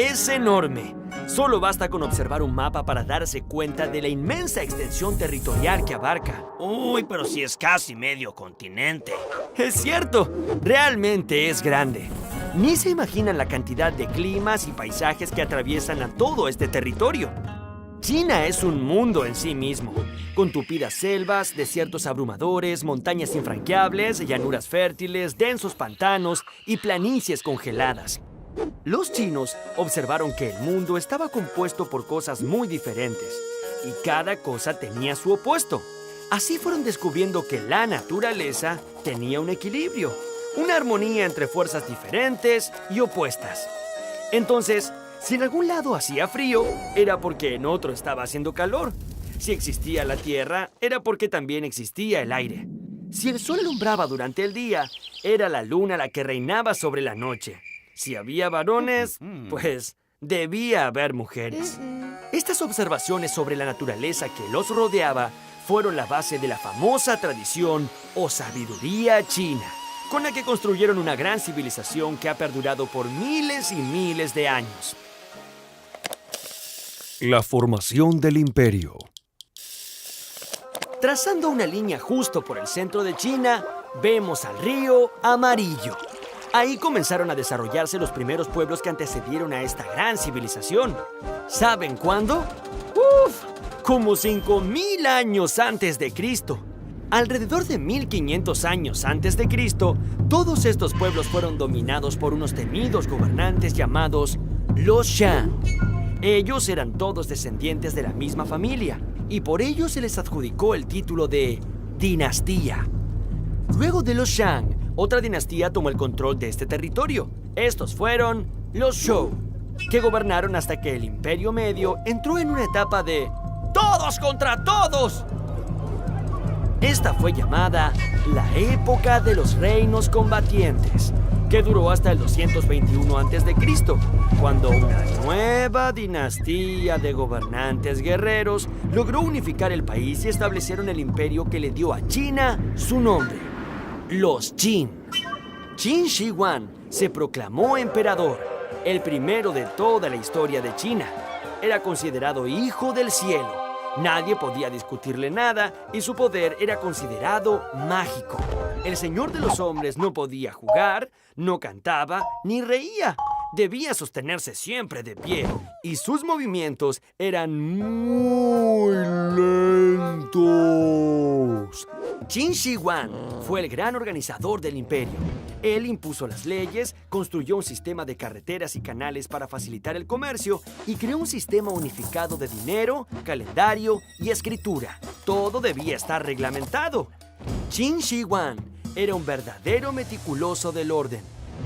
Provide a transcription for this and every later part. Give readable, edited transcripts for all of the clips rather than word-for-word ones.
es enorme. Solo basta con observar un mapa para darse cuenta de la inmensa extensión territorial que abarca. Uy, pero si es casi medio continente. Es cierto, realmente es grande. Ni se imaginan la cantidad de climas y paisajes que atraviesan a todo este territorio. China es un mundo en sí mismo, con tupidas selvas, desiertos abrumadores, montañas infranqueables, llanuras fértiles, densos pantanos y planicies congeladas. Los chinos observaron que el mundo estaba compuesto por cosas muy diferentes, y cada cosa tenía su opuesto. Así fueron descubriendo que la naturaleza tenía un equilibrio, una armonía entre fuerzas diferentes y opuestas. Entonces, si en algún lado hacía frío, era porque en otro estaba haciendo calor. Si existía la tierra, era porque también existía el aire. Si el sol alumbraba durante el día, era la luna la que reinaba sobre la noche. Si había varones, pues debía haber mujeres. Estas observaciones sobre la naturaleza que los rodeaba fueron la base de la famosa tradición o sabiduría china, con la que construyeron una gran civilización que ha perdurado por miles y miles de años. La formación del imperio. Trazando una línea justo por el centro de China, vemos al río Amarillo. Ahí comenzaron a desarrollarse los primeros pueblos que antecedieron a esta gran civilización. ¿Saben cuándo? ¡Uf! Como 5,000 años antes de Cristo. Alrededor de 1500 años antes de Cristo, todos estos pueblos fueron dominados por unos temidos gobernantes llamados los Shang. Ellos eran todos descendientes de la misma familia, y por ello se les adjudicó el título de dinastía. Luego de los Shang, otra dinastía tomó el control de este territorio. Estos fueron los Zhou, que gobernaron hasta que el Imperio Medio entró en una etapa de ¡todos contra todos! Esta fue llamada la época de los reinos combatientes, que duró hasta el 221 a.C., cuando una nueva dinastía de gobernantes guerreros logró unificar el país y establecieron el imperio que le dio a China su nombre, los Qin. Qin Shi Huang se proclamó emperador, el primero de toda la historia de China. Era considerado hijo del cielo. Nadie podía discutirle nada y su poder era considerado mágico. El señor de los hombres no podía jugar, no cantaba ni reía. Debía sostenerse siempre de pie y sus movimientos eran muy lentos. Qin Shi Huang fue el gran organizador del imperio. Él impuso las leyes, construyó un sistema de carreteras y canales para facilitar el comercio y creó un sistema unificado de dinero, calendario y escritura. Todo debía estar reglamentado. Qin Shi Huang era un verdadero meticuloso del orden.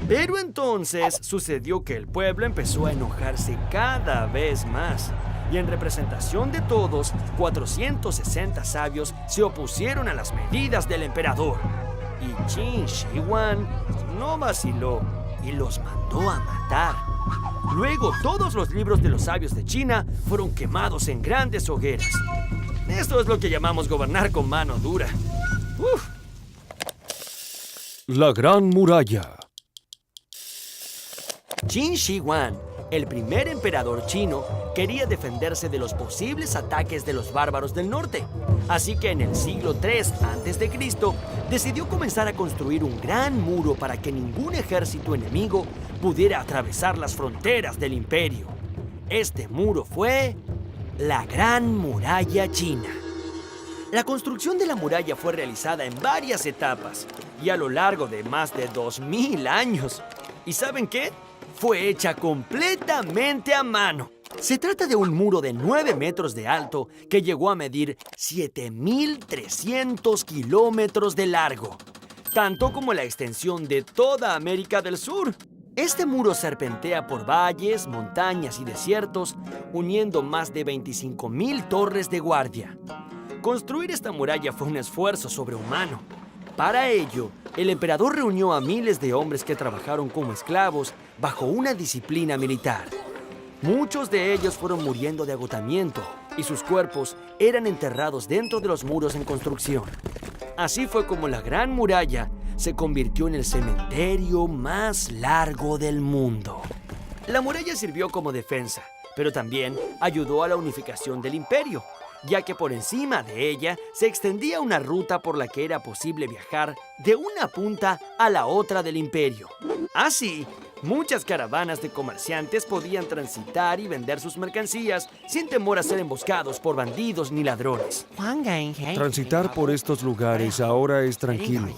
Pero entonces sucedió que el pueblo empezó a enojarse cada vez más. Y en representación de todos, 460 sabios se opusieron a las medidas del emperador. Y Qin Shi Huang no vaciló y los mandó a matar. Luego, todos los libros de los sabios de China fueron quemados en grandes hogueras. Esto es lo que llamamos gobernar con mano dura. ¡Uf! La Gran Muralla. Qin Shi Huang, el primer emperador chino, quería defenderse de los posibles ataques de los bárbaros del norte. Así que en el siglo III a.C. decidió comenzar a construir un gran muro para que ningún ejército enemigo pudiera atravesar las fronteras del imperio. Este muro fue la Gran Muralla China. La construcción de la muralla fue realizada en varias etapas y a lo largo de más de 2000 años. ¿Y saben qué? Fue hecha completamente a mano. Se trata de un muro de 9 metros de alto que llegó a medir 7,300 kilómetros de largo, tanto como la extensión de toda América del Sur. Este muro serpentea por valles, montañas y desiertos, uniendo más de 25,000 torres de guardia. Construir esta muralla fue un esfuerzo sobrehumano. Para ello, el emperador reunió a miles de hombres que trabajaron como esclavos bajo una disciplina militar. Muchos de ellos fueron muriendo de agotamiento y sus cuerpos eran enterrados dentro de los muros en construcción. Así fue como la Gran Muralla se convirtió en el cementerio más largo del mundo. La muralla sirvió como defensa, pero también ayudó a la unificación del imperio, ya que por encima de ella se extendía una ruta por la que era posible viajar de una punta a la otra del imperio. Así, muchas caravanas de comerciantes podían transitar y vender sus mercancías sin temor a ser emboscados por bandidos ni ladrones. Transitar por estos lugares ahora es tranquilo.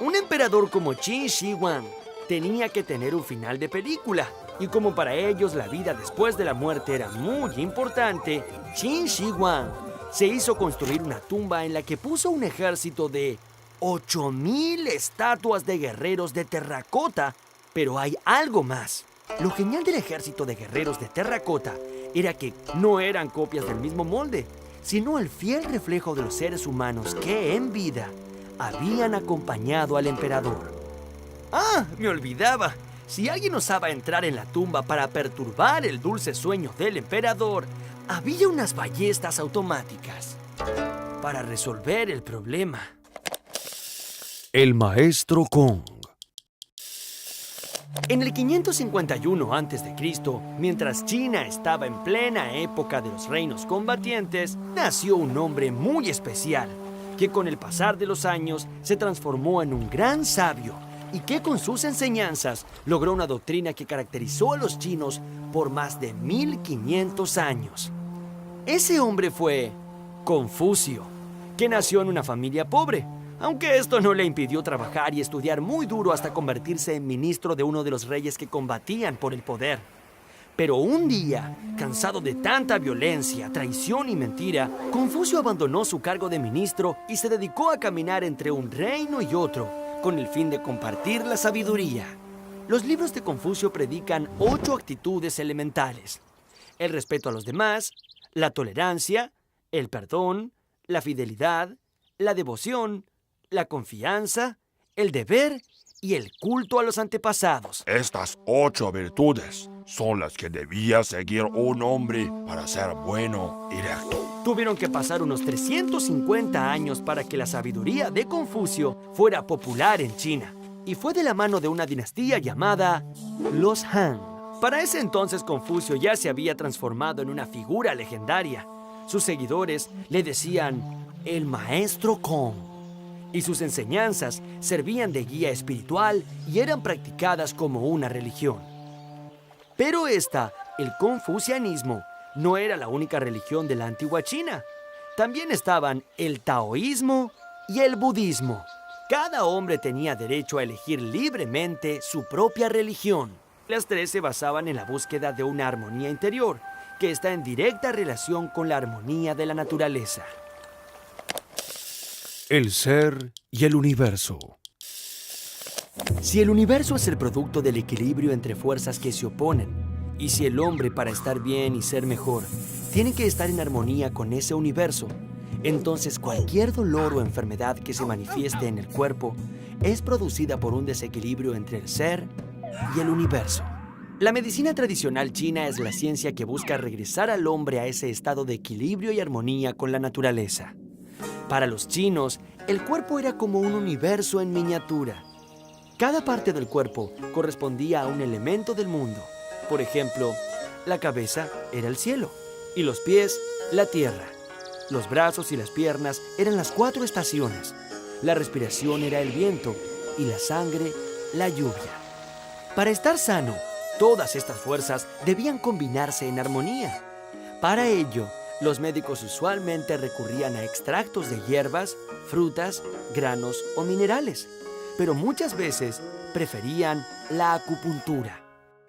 Un emperador como Qin Shi Huang tenía que tener un final de película, y como para ellos la vida después de la muerte era muy importante, Qin Shi Huang se hizo construir una tumba en la que puso un ejército de 8,000 estatuas de guerreros de terracota. Pero hay algo más. Lo genial del ejército de guerreros de terracota era que no eran copias del mismo molde, sino el fiel reflejo de los seres humanos que en vida habían acompañado al emperador. ¡Ah! Me olvidaba. Si alguien osaba entrar en la tumba para perturbar el dulce sueño del emperador, había unas ballestas automáticas para resolver el problema. El maestro Kong. En el 551 a.C., mientras China estaba en plena época de los reinos combatientes, nació un hombre muy especial, que con el pasar de los años se transformó en un gran sabio y que con sus enseñanzas logró una doctrina que caracterizó a los chinos por más de 1500 años. Ese hombre fue Confucio, que nació en una familia pobre, aunque esto no le impidió trabajar y estudiar muy duro hasta convertirse en ministro de uno de los reyes que combatían por el poder. Pero un día, cansado de tanta violencia, traición y mentira, Confucio abandonó su cargo de ministro y se dedicó a caminar entre un reino y otro, con el fin de compartir la sabiduría. Los libros de Confucio predican 8 actitudes elementales: el respeto a los demás, la tolerancia, el perdón, la fidelidad, la devoción, la confianza, el deber y el culto a los antepasados. Estas 8 virtudes son las que debía seguir un hombre para ser bueno y recto. Tuvieron que pasar unos 350 años para que la sabiduría de Confucio fuera popular en China, y fue de la mano de una dinastía llamada los Han. Para ese entonces Confucio ya se había transformado en una figura legendaria. Sus seguidores le decían el maestro Kong, y sus enseñanzas servían de guía espiritual y eran practicadas como una religión. Pero el confucianismo, no era la única religión de la antigua China. También estaban el taoísmo y el budismo. Cada hombre tenía derecho a elegir libremente su propia religión. Las 3 se basaban en la búsqueda de una armonía interior, que está en directa relación con la armonía de la naturaleza. El ser y el universo. Si el universo es el producto del equilibrio entre fuerzas que se oponen, y si el hombre, para estar bien y ser mejor, tiene que estar en armonía con ese universo, entonces cualquier dolor o enfermedad que se manifieste en el cuerpo es producida por un desequilibrio entre el ser y el universo. La medicina tradicional china es la ciencia que busca regresar al hombre a ese estado de equilibrio y armonía con la naturaleza. Para los chinos, el cuerpo era como un universo en miniatura. Cada parte del cuerpo correspondía a un elemento del mundo. Por ejemplo, la cabeza era el cielo, y los pies, la tierra. Los brazos y las piernas eran las 4 estaciones. La respiración era el viento, y la sangre, la lluvia. Para estar sano, todas estas fuerzas debían combinarse en armonía. Para ello, los médicos usualmente recurrían a extractos de hierbas, frutas, granos o minerales, pero muchas veces preferían la acupuntura.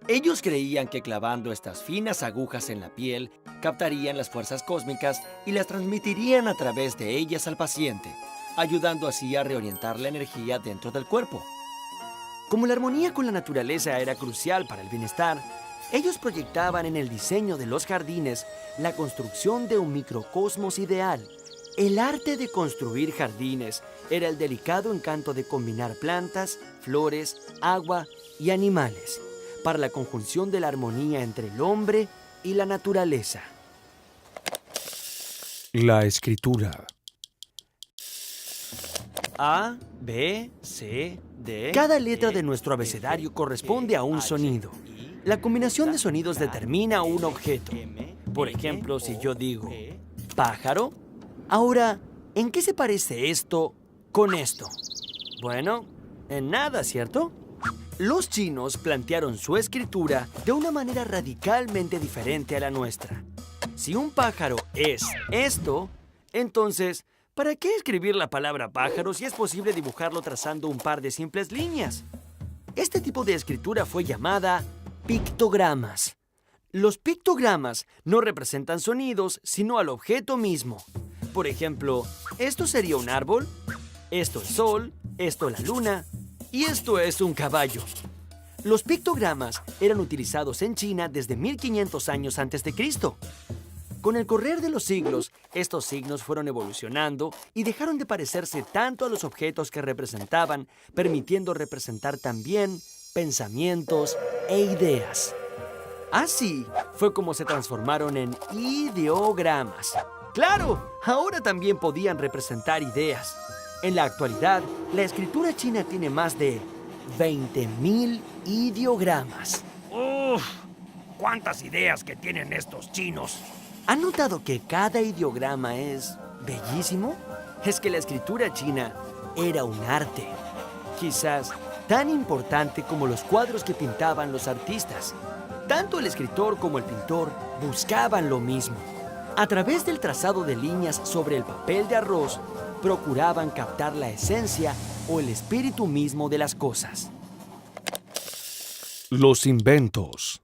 Ellos creían que clavando estas finas agujas en la piel captarían las fuerzas cósmicas y las transmitirían a través de ellas al paciente, ayudando así a reorientar la energía dentro del cuerpo. Como la armonía con la naturaleza era crucial para el bienestar, ellos proyectaban en el diseño de los jardines la construcción de un microcosmos ideal. El arte de construir jardines era el delicado encanto de combinar plantas, flores, agua y animales para la conjunción de la armonía entre el hombre y la naturaleza. La escritura. A, B, C, D. Cada letra de nuestro abecedario corresponde a un sonido. La combinación de sonidos determina un objeto. Por ejemplo, si yo digo pájaro, ahora, ¿en qué se parece esto con esto? Bueno, en nada, ¿cierto? Los chinos plantearon su escritura de una manera radicalmente diferente a la nuestra. Si un pájaro es esto, entonces, ¿para qué escribir la palabra pájaro si es posible dibujarlo trazando un par de simples líneas? Este tipo de escritura fue llamada pictogramas. Los pictogramas no representan sonidos, sino al objeto mismo. Por ejemplo, esto sería un árbol, esto el sol, esto la luna y esto es un caballo. Los pictogramas eran utilizados en China desde 1500 años antes de Cristo. Con el correr de los siglos, estos signos fueron evolucionando y dejaron de parecerse tanto a los objetos que representaban, permitiendo representar también pensamientos e ideas. Así fue como se transformaron en ideogramas. ¡Claro! Ahora también podían representar ideas. En la actualidad, la escritura china tiene más de 20.000 ideogramas. ¡Uf! ¿Cuántas ideas que tienen estos chinos? ¿Han notado que cada ideograma es bellísimo? Es que la escritura china era un arte. Quizás tan importante como los cuadros que pintaban los artistas. Tanto el escritor como el pintor buscaban lo mismo. A través del trazado de líneas sobre el papel de arroz, procuraban captar la esencia o el espíritu mismo de las cosas. Los inventos.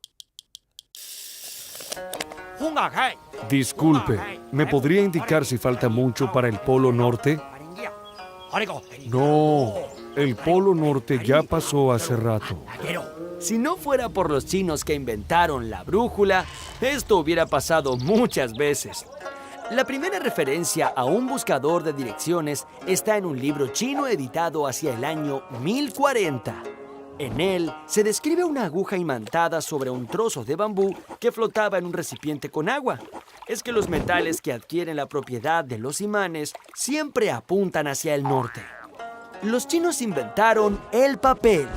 Disculpe, ¿me podría indicar si falta mucho para el Polo Norte? No, el Polo Norte ya pasó hace rato. Si no fuera por los chinos que inventaron la brújula, esto hubiera pasado muchas veces. La primera referencia a un buscador de direcciones está en un libro chino editado hacia el año 1040. En él se describe una aguja imantada sobre un trozo de bambú que flotaba en un recipiente con agua. Es que los metales que adquieren la propiedad de los imanes siempre apuntan hacia el norte. Los chinos inventaron el papel.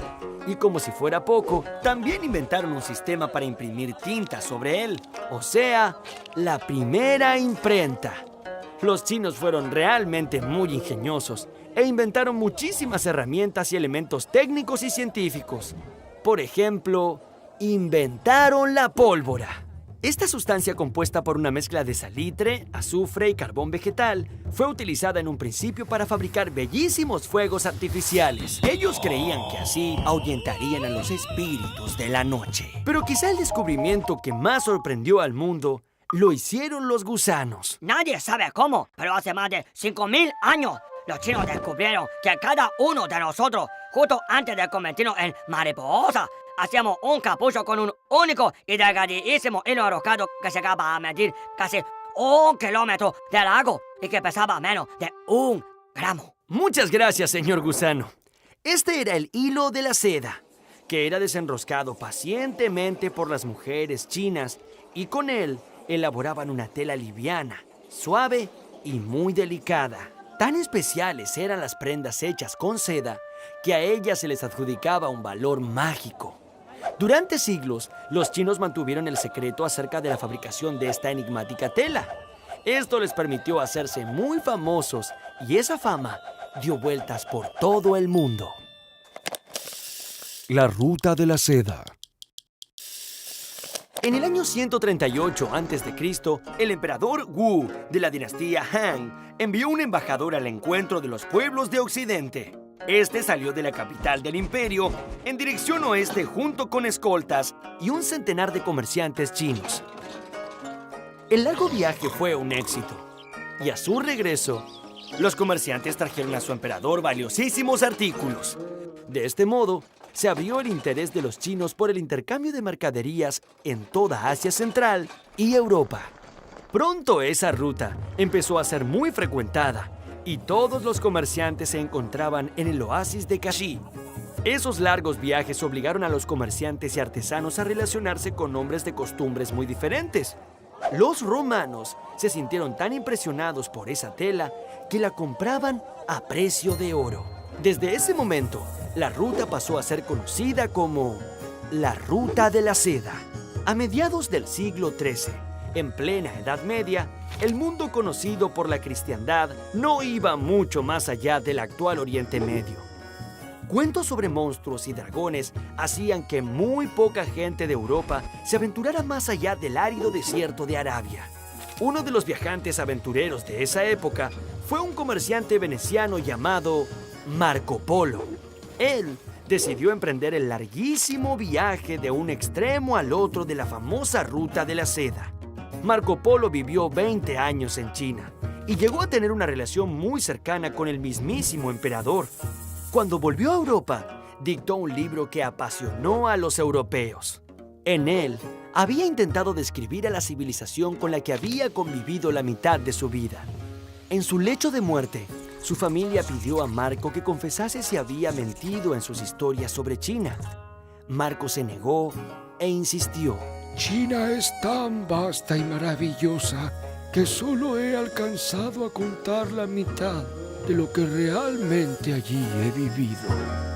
Y como si fuera poco, también inventaron un sistema para imprimir tinta sobre él. O sea, la primera imprenta. Los chinos fueron realmente muy ingeniosos e inventaron muchísimas herramientas y elementos técnicos y científicos. Por ejemplo, inventaron la pólvora. Esta sustancia compuesta por una mezcla de salitre, azufre y carbón vegetal fue utilizada en un principio para fabricar bellísimos fuegos artificiales. Ellos creían que así ahuyentarían a los espíritus de la noche. Pero quizá el descubrimiento que más sorprendió al mundo lo hicieron los gusanos. Nadie sabe cómo, pero hace más de 5.000 años los chinos descubrieron que cada uno de nosotros, justo antes de convertirnos en mariposa, hacíamos un capucho con un único y delgadísimo hilo enroscado que llegaba a medir casi 1 kilómetro de largo y que pesaba menos de 1 gramo. Muchas gracias, señor gusano. Este era el hilo de la seda, que era desenroscado pacientemente por las mujeres chinas y con él elaboraban una tela liviana, suave y muy delicada. Tan especiales eran las prendas hechas con seda que a ellas se les adjudicaba un valor mágico. Durante siglos, los chinos mantuvieron el secreto acerca de la fabricación de esta enigmática tela. Esto les permitió hacerse muy famosos y esa fama dio vueltas por todo el mundo. La ruta de la seda. En el año 138 a.C., el emperador Wu de la dinastía Han envió un embajador al encuentro de los pueblos de Occidente. Este salió de la capital del imperio en dirección oeste junto con escoltas y un centenar de comerciantes chinos. El largo viaje fue un éxito y a su regreso, los comerciantes trajeron a su emperador valiosísimos artículos. De este modo, se abrió el interés de los chinos por el intercambio de mercaderías en toda Asia Central y Europa. Pronto esa ruta empezó a ser muy frecuentada y todos los comerciantes se encontraban en el oasis de Kashi. Esos largos viajes obligaron a los comerciantes y artesanos a relacionarse con hombres de costumbres muy diferentes. Los romanos se sintieron tan impresionados por esa tela que la compraban a precio de oro. Desde ese momento, la ruta pasó a ser conocida como La Ruta de la Seda. A mediados del siglo XIII, en plena Edad Media, el mundo conocido por la cristiandad no iba mucho más allá del actual Oriente Medio. Cuentos sobre monstruos y dragones hacían que muy poca gente de Europa se aventurara más allá del árido desierto de Arabia. Uno de los viajantes aventureros de esa época fue un comerciante veneciano llamado Marco Polo. Él decidió emprender el larguísimo viaje de un extremo al otro de la famosa Ruta de la Seda. Marco Polo vivió 20 años en China y llegó a tener una relación muy cercana con el mismísimo emperador. Cuando volvió a Europa, dictó un libro que apasionó a los europeos. En él, había intentado describir a la civilización con la que había convivido la mitad de su vida. En su lecho de muerte, su familia pidió a Marco que confesase si había mentido en sus historias sobre China. Marco se negó e insistió. China es tan vasta y maravillosa que solo he alcanzado a contar la mitad de lo que realmente allí he vivido.